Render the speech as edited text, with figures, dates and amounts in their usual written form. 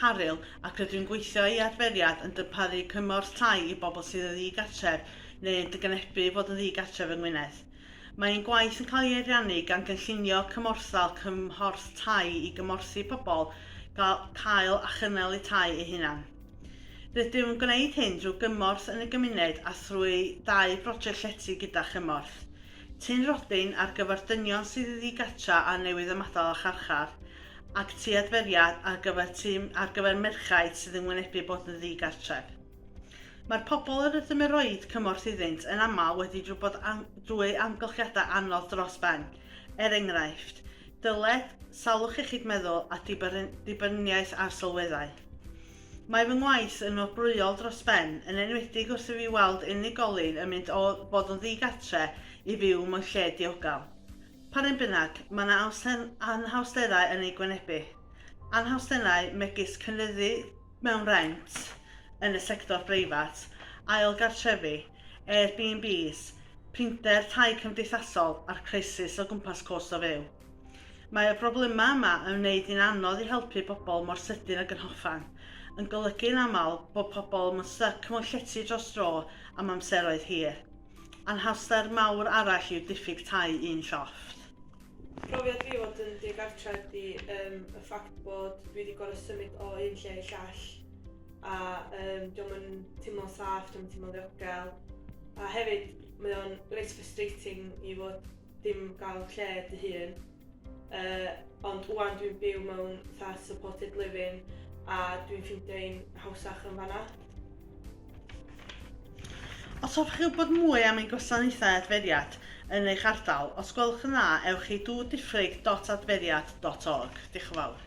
Haryl ac rydw i'n gweithio i adferiad yn darparu cymorth tai i bobl sydd yn ddigartref neu yn dygynebu fod yn ddigartref yng Ngwynedd. Mae'n gwaith yn cael ei ariannu gan gynllunio cymorthal cymhorth tai i gymorthu pobl cael a chynnal eu tai eu hunan. Rydym yn gwneud hyn drwy gymorth yn y gymuned a thrwy 2 brosiect llety gyda chymorth. Tyn rodyn ar gyfer dynion sydd yn ddigartra a newydd ymadael â charchar, ac tu adferiad ar gyfer merchaid sydd yn wynebu bod yn ddigartref. Mae'r pobl yr ydym yn rhoi cymorth iddynt yn aml wedi drwybod drwy amgylchiadau anodd dros ben. Enghraifft, dyled, salwch iechyd meddwl a dibyniaeth ar sylweddau. Mae fy ngwaith yn obrwyol dros ben, yn enwedig wrth i fi weld unigolyn yn mynd o bod yn ddigartre i fyw mewn lle diogel. Pan bynnag, mae yna anhawsterau yn ei gwynebu. Anhawsterau megis cynyddu mewn rent yn y sector breifat, ailgartrefi, Airbnbs, prinder tai cymdeithasol a'r crisis o gwmpas cost o fyw. Mae y broblemau yma yn wneud i'n anodd i helpu bobl mor sydyn ac yn hoffan, yn golygu'n aml bod pobl yn styc mewn llety dros dro am amseroedd hir. Anhawster mawr arall yw diffyg tai un llofft. Profiad fi fod yn digartre ydy y ffact bod dwi wedi gorfod symud o un lle i llall a diolch yn teimlo'n saff, diolch yn teimlo'n ddiogel a hefyd mae o'n reit frustrating i fod dim gael lle dy hun ond wwan dwi'n byw mewn supported living a dwi'n ffeindio un hawsach yn fanna. Os hoffech chi wybod mwy am ein gwasanaethau adferiad yn eich ardal, os gwelwch yn dda, ewch i dwdiffrig.adferiad.org. Diolch yn fawr.